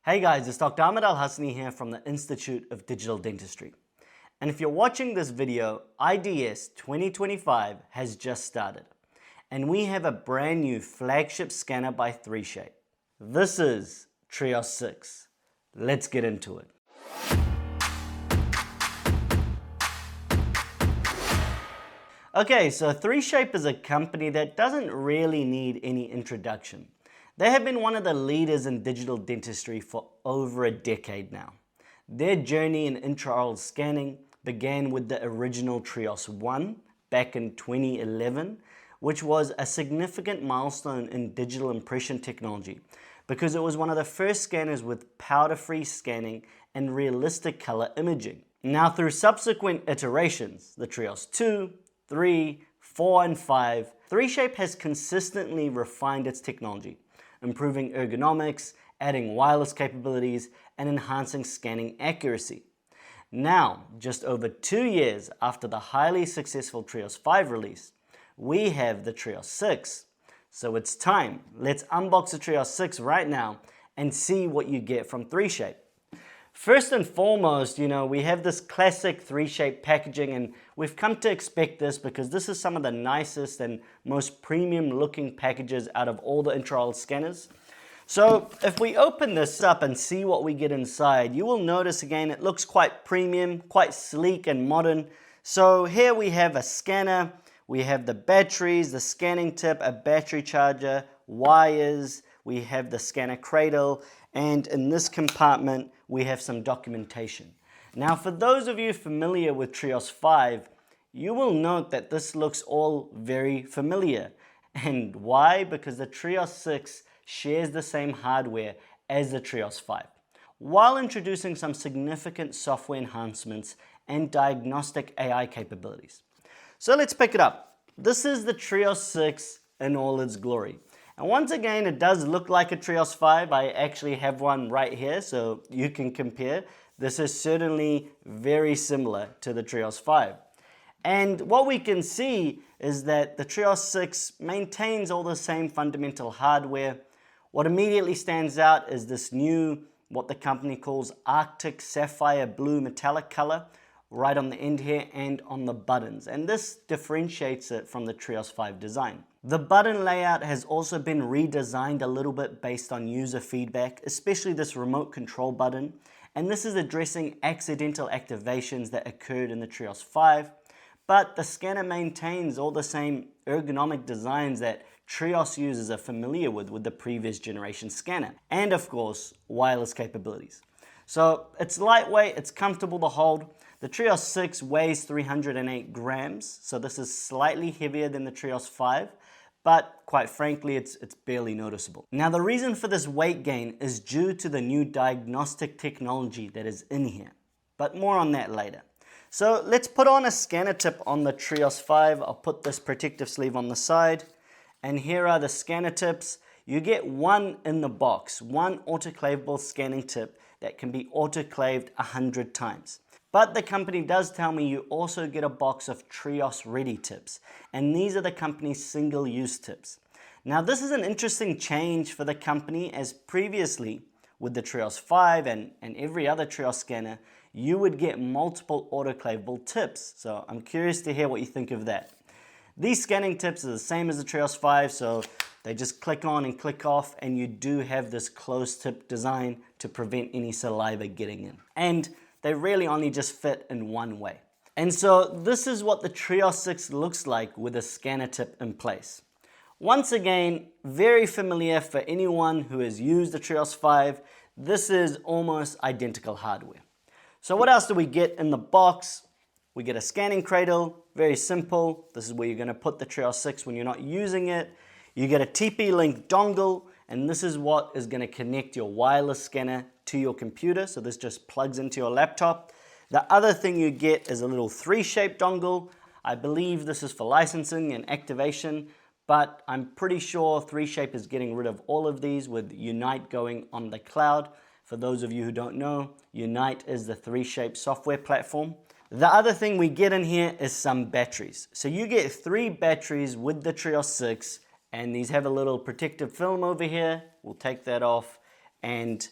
Hey guys, it's Dr. Ahmed Al-Hassani here from the Institute of Digital Dentistry. And if you're watching this video, IDS 2025 has just started. And we have a brand new flagship scanner by 3Shape. This is TRIOS 6. Let's get into it. Okay, so 3Shape is a company that doesn't really need any introduction. They have been one of the leaders in digital dentistry for over a decade now. Their journey in intraoral scanning began with the original TRIOS 1 back in 2011, which was a significant milestone in digital impression technology because it was one of the first scanners with powder-free scanning and realistic color imaging. Now, through subsequent iterations, the TRIOS 2, 3, 4, and 5, 3Shape has consistently refined its technology, improving ergonomics, adding wireless capabilities, and enhancing scanning accuracy. Now, just over 2 years after the highly successful TRIOS 5 release, we have the TRIOS 6. So it's time. Let's unbox the TRIOS 6 right now and see what you get from 3Shape. First and foremost, we have this classic 3Shape packaging, and we've come to expect this because this is some of the nicest and most premium looking packages out of all the intraoral scanners. So if we open this up and see what we get inside, you will notice again it looks quite premium, quite sleek and modern. So here we have a scanner, we have the batteries, the scanning tip, a battery charger, wires, we have the scanner cradle, and in this compartment we have some documentation. Now, for those of you familiar with TRIOS 5, you will note that this looks all very familiar. And why? Because the TRIOS 6 shares the same hardware as the TRIOS 5, while introducing some significant software enhancements and diagnostic AI capabilities. So let's pick it up. This is the TRIOS 6 in all its glory. And once again, it does look like a TRIOS 5. I actually have one right here, so you can compare. This is certainly very similar to the TRIOS 5. And what we can see is that the TRIOS 6 maintains all the same fundamental hardware. What immediately stands out is this new, what the company calls Arctic Sapphire Blue metallic color, right on the end here and on the buttons. And this differentiates it from the TRIOS 5 design. The button layout has also been redesigned a little bit based on user feedback, especially this remote control button. And this is addressing accidental activations that occurred in the TRIOS 5. But the scanner maintains all the same ergonomic designs that TRIOS users are familiar with the previous generation scanner. And of course, wireless capabilities. So it's lightweight, it's comfortable to hold. The TRIOS 6 weighs 308 grams, so this is slightly heavier than the TRIOS 5, but quite frankly, it's barely noticeable. Now, the reason for this weight gain is due to the new diagnostic technology that is in here, but more on that later. So let's put on a scanner tip on the TRIOS 5. I'll put this protective sleeve on the side, and here are the scanner tips. You get one in the box, one autoclavable scanning tip that can be autoclaved 100 times. But the company does tell me you also get a box of TRIOS Ready tips, and these are the company's single-use tips. Now, this is an interesting change for the company, as previously with the TRIOS 5 and every other TRIOS scanner, you would get multiple autoclavable tips. So I'm curious to hear what you think of that. These scanning tips are the same as the TRIOS 5, so they just click on and click off, and you do have this closed tip design to prevent any saliva getting in. And they really only just fit in one way. And so this is what the TRIOS 6 looks like with a scanner tip in place. Once again, very familiar for anyone who has used the TRIOS 5. This is almost identical hardware. So what else do we get in the box? We get a scanning cradle, very simple. This is where you're going to put the TRIOS 6 when you're not using it. You get a TP-Link dongle, and this is what is going to connect your wireless scanner to your computer. So this just plugs into your laptop. The other thing you get is a little 3Shape dongle. I believe this is for licensing and activation, but I'm pretty sure 3Shape is getting rid of all of these with Unite going on the cloud. For those of you who don't know, Unite is the 3Shape software platform. The other thing we get in here is some batteries. So you get 3 batteries with the TRIOS 6, and these have a little protective film over here. We'll take that off, and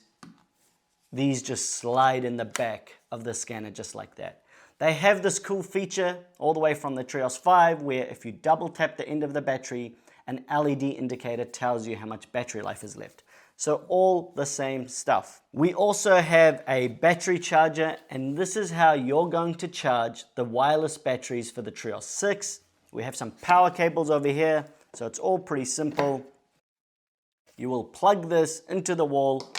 these just slide in the back of the scanner just like that. They have this cool feature all the way from the TRIOS 5 where if you double tap the end of the battery, an LED indicator tells you how much battery life is left. So all the same stuff. We also have a battery charger, and this is how you're going to charge the wireless batteries for the TRIOS 6. We have some power cables over here, so it's all pretty simple. You will plug this into the wall,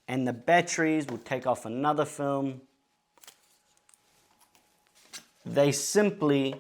and the batteries will take off another film. They simply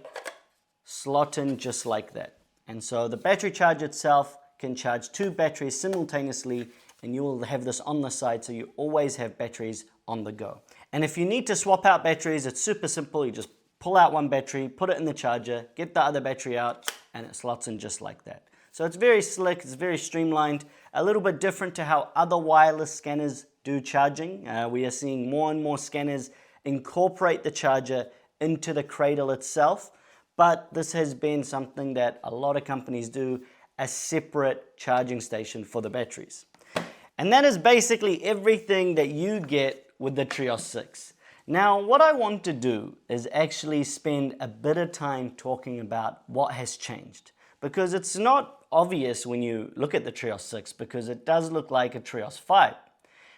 slot in just like that. And so the battery charger itself can charge 2 batteries simultaneously, and you will have this on the side so you always have batteries on the go. And if you need to swap out batteries, it's super simple. You just pull out one battery, put it in the charger, get the other battery out, and it slots in just like that. So it's very slick, it's very streamlined, a little bit different to how other wireless scanners do charging. We are seeing more and more scanners incorporate the charger into the cradle itself, but this has been something that a lot of companies do, a separate charging station for the batteries. And that is basically everything that you get with the TRIOS 6. Now, what I want to do is actually spend a bit of time talking about what has changed, because it's not obvious when you look at the TRIOS 6 because it does look like a TRIOS 5.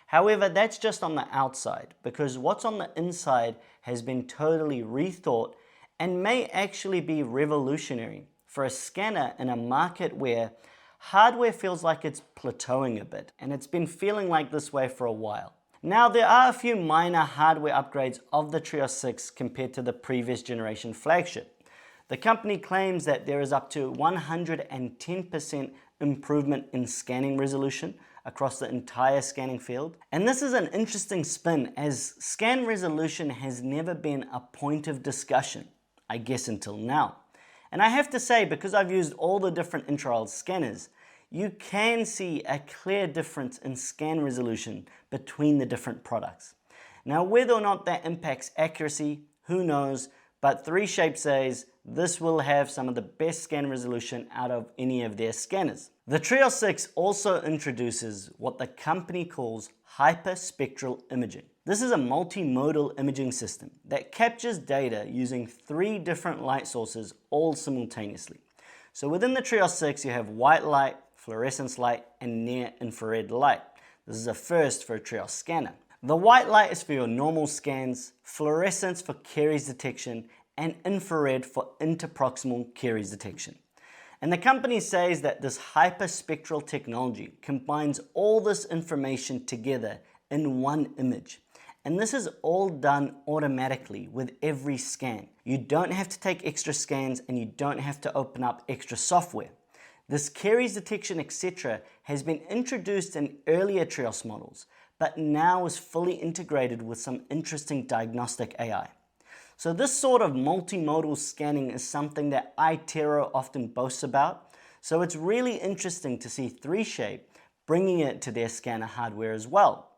However, that's just on the outside, because what's on the inside has been totally rethought and may actually be revolutionary for a scanner in a market where hardware feels like it's plateauing a bit, and it's been feeling like this way for a while. Now, there are a few minor hardware upgrades of the TRIOS 6 compared to the previous generation flagship. The company claims that there is up to 110% improvement in scanning resolution across the entire scanning field. And this is an interesting spin, as scan resolution has never been a point of discussion, I guess until now. And I have to say, because I've used all the different intraoral scanners, you can see a clear difference in scan resolution between the different products. Now, whether or not that impacts accuracy, who knows, but 3Shape says this will have some of the best scan resolution out of any of their scanners. The TRIOS 6 also introduces what the company calls hyperspectral imaging. This is a multi-modal imaging system that captures data using 3 different light sources all simultaneously. So within the TRIOS 6 you have white light, fluorescence light, and near-infrared light. This is a first for a TRIOS scanner. The white light is for your normal scans, fluorescence for caries detection, and infrared for interproximal caries detection. And the company says that this hyperspectral technology combines all this information together in one image. And this is all done automatically with every scan. You don't have to take extra scans, and you don't have to open up extra software. This caries detection, etc., has been introduced in earlier TRIOS models, but now is fully integrated with some interesting diagnostic AI. So this sort of multimodal scanning is something that iTero often boasts about. So it's really interesting to see 3Shape bringing it to their scanner hardware as well,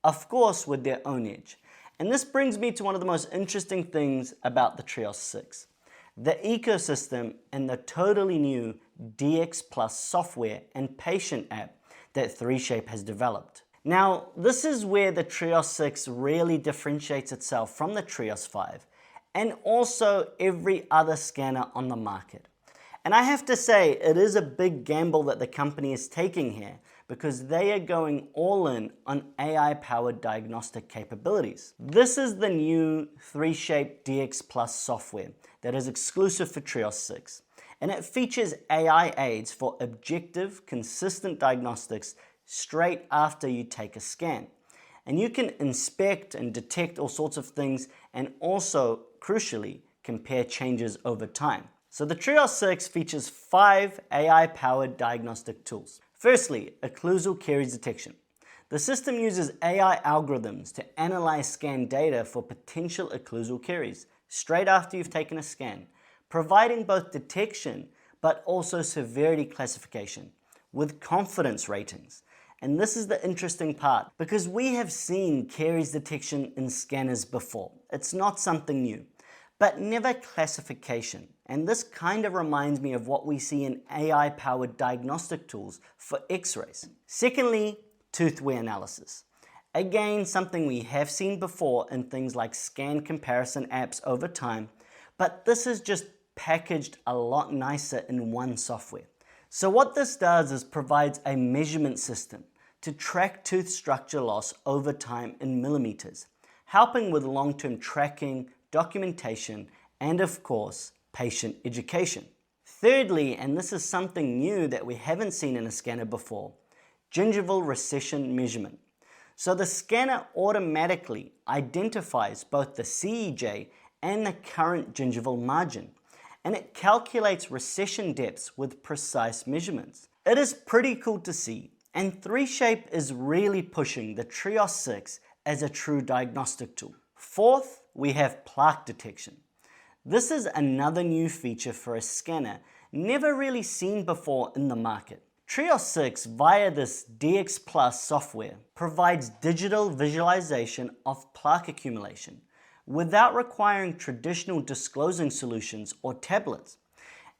of course with their own edge. And this brings me to one of the most interesting things about the TRIOS 6. The ecosystem and the totally new DX Plus software and patient app that 3Shape has developed. Now, this is where the TRIOS 6 really differentiates itself from the TRIOS 5 and also every other scanner on the market. And I have to say, it is a big gamble that the company is taking here, because they are going all in on AI-powered diagnostic capabilities. This is the new 3Shape DX Plus software that is exclusive for TRIOS 6, and it features AI aids for objective, consistent diagnostics straight after you take a scan. And you can inspect and detect all sorts of things, and also, crucially, compare changes over time. So the TRIOS 6 features 5 AI-powered diagnostic tools. Firstly, occlusal caries detection. The system uses AI algorithms to analyze scan data for potential occlusal caries straight after you've taken a scan, providing both detection but also severity classification with confidence ratings. And this is the interesting part, because we have seen caries detection in scanners before. It's not something new, but never classification. And this kind of reminds me of what we see in AI-powered diagnostic tools for X-rays. Secondly, tooth wear analysis. Again, something we have seen before in things like scan comparison apps over time, but this is just packaged a lot nicer in one software. So what this does is provides a measurement system to track tooth structure loss over time in millimeters, helping with long-term tracking, documentation, and of course, patient education. Thirdly, and this is something new that we haven't seen in a scanner before, gingival recession measurement. So the scanner automatically identifies both the CEJ and the current gingival margin, and it calculates recession depths with precise measurements. It is pretty cool to see, and 3Shape is really pushing the TRIOS 6 as a true diagnostic tool. Fourth, we have plaque detection. This is another new feature for a scanner never really seen before in the market. TRIOS 6 via this DX Plus software provides digital visualization of plaque accumulation without requiring traditional disclosing solutions or tablets.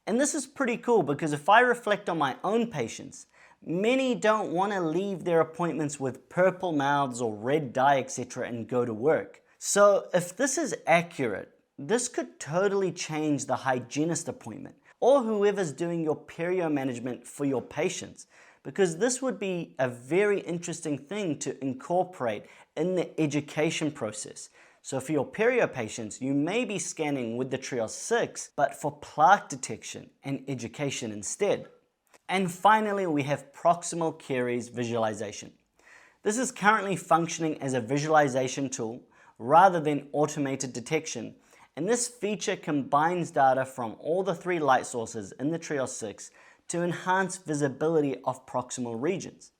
And this is pretty cool because if I reflect on my own patients, many don't want to leave their appointments with purple mouths or red dye, etc. and go to work. So if this is accurate, this could totally change the hygienist appointment or whoever's doing your perio management for your patients, because this would be a very interesting thing to incorporate in the education process. So for your perio patients, you may be scanning with the TRIOS 6, but for plaque detection and education instead. And finally, we have proximal caries visualization. This is currently functioning as a visualization tool rather than automated detection, and this feature combines data from all the 3 light sources in the TRIOS 6 to enhance visibility of proximal regions.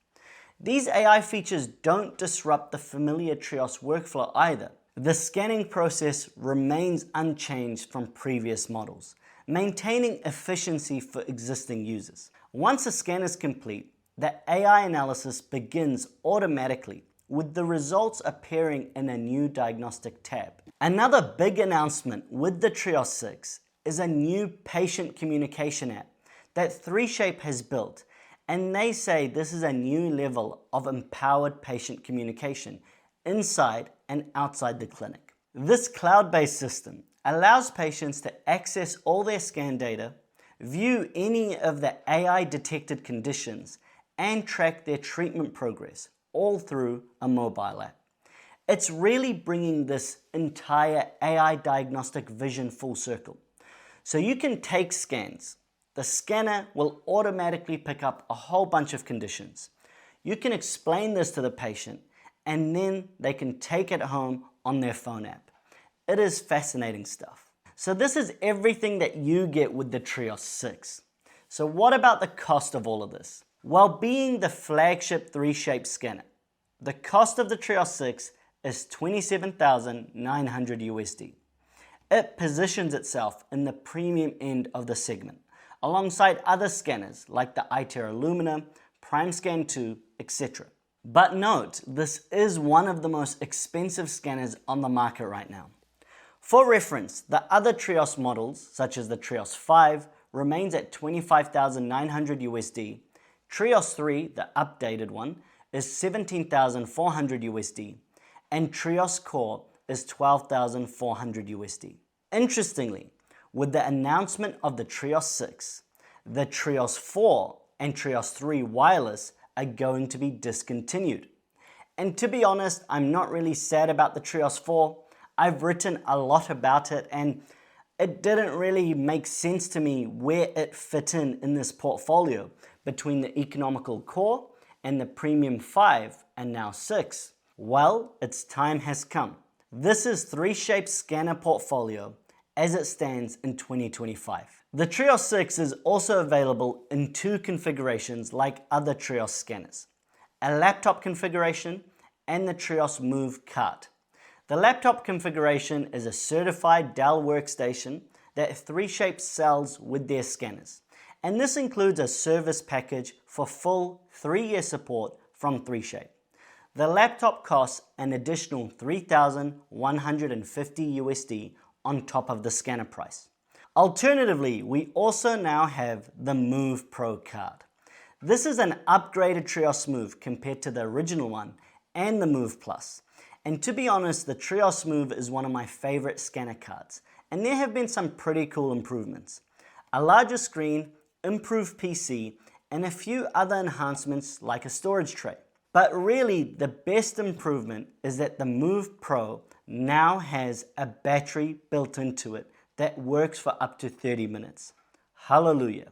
These AI features don't disrupt the familiar TRIOS workflow either. The scanning process remains unchanged from previous models, maintaining efficiency for existing users. Once a scan is complete, the AI analysis begins automatically, with the results appearing in a new diagnostic tab. Another big announcement with the TRIOS 6 is a new patient communication app that 3Shape has built, and they say this is a new level of empowered patient communication inside and outside the clinic. This cloud-based system allows patients to access all their scan data, view any of the AI-detected conditions, and track their treatment progress, all through a mobile app. It's really bringing this entire AI diagnostic vision full circle. So you can take scans. The scanner will automatically pick up a whole bunch of conditions. You can explain this to the patient, and then they can take it home on their phone app. It is fascinating stuff. So this is everything that you get with the TRIOS 6. So what about the cost of all of this? While being the flagship 3Shape scanner, the cost of the TRIOS 6 is $27,900 USD. It positions itself in the premium end of the segment, alongside other scanners like the iTero Lumina, PrimeScan 2, etc. But note, this is one of the most expensive scanners on the market right now. For reference, the other TRIOS models, such as the TRIOS 5, remains at $25,900 USD. TRIOS 3, the updated one, is $17,400 USD, and TRIOS Core is $12,400 USD. Interestingly, with the announcement of the TRIOS 6, the TRIOS 4 and TRIOS 3 wireless are going to be discontinued. And to be honest, I'm not really sad about the TRIOS 4. I've written a lot about it, and it didn't really make sense to me where it fit in this portfolio between the economical Core and the premium 5 and now 6. Well, its time has come. This is 3Shape's scanner portfolio as it stands in 2025. The TRIOS 6 is also available in 2 configurations like other TRIOS scanners: a laptop configuration and the TRIOS Move Cart. The laptop configuration is a certified Dell workstation that 3Shape sells with their scanners, and this includes a service package for full 3-year support from 3Shape. The laptop costs an additional $3,150 USD on top of the scanner price. Alternatively, we also now have the Move Pro card. This is an upgraded TRIOS Move compared to the original one, and the Move Plus. And to be honest, the TRIOS Move is one of my favorite scanner cards, and there have been some pretty cool improvements. A larger screen, improved PC, and a few other enhancements like a storage tray. But really, the best improvement is that the Move Pro now has a battery built into it that works for up to 30 minutes. Hallelujah.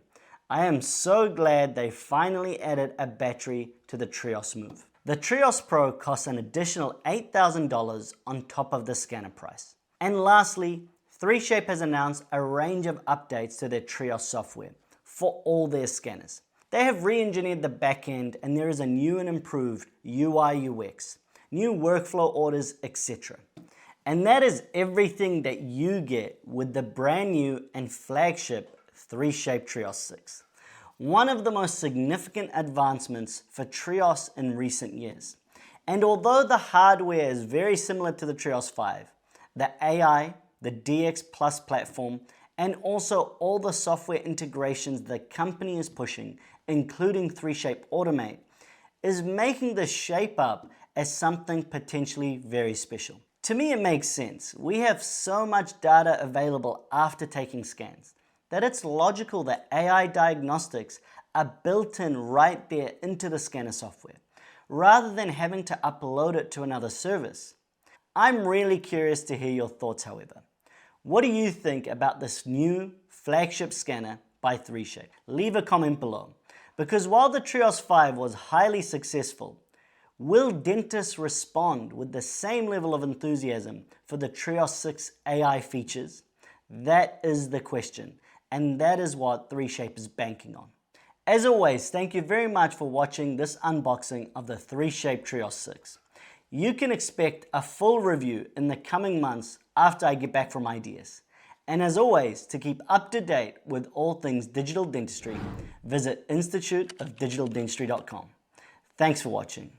I am so glad they finally added a battery to the TRIOS Move. The TRIOS Pro costs an additional $8,000 on top of the scanner price. And lastly, 3Shape has announced a range of updates to their TRIOS software for all their scanners. They have re-engineered the backend, and there is a new and improved UI UX, new workflow orders, etc. And that is everything that you get with the brand new and flagship 3Shape TRIOS 6. One of the most significant advancements for TRIOS in recent years. And although the hardware is very similar to the TRIOS 5, the AI, the DX Plus platform, and also all the software integrations the company is pushing, including 3Shape Automate, is making this shape up as something potentially very special. To me, it makes sense. We have so much data available after taking scans that it's logical that AI diagnostics are built in right there into the scanner software, rather than having to upload it to another service. I'm really curious to hear your thoughts, however. What do you think about this new flagship scanner by 3Shape? Leave a comment below. Because while the TRIOS 5 was highly successful, will dentists respond with the same level of enthusiasm for the TRIOS 6 AI features? That is the question, and that is what 3Shape is banking on. As always, thank you very much for watching this unboxing of the 3Shape TRIOS 6. You can expect a full review in the coming months after I get back from IDS. And as always, to keep up to date with all things digital dentistry, visit instituteofdigitaldentistry.com. Thanks for watching.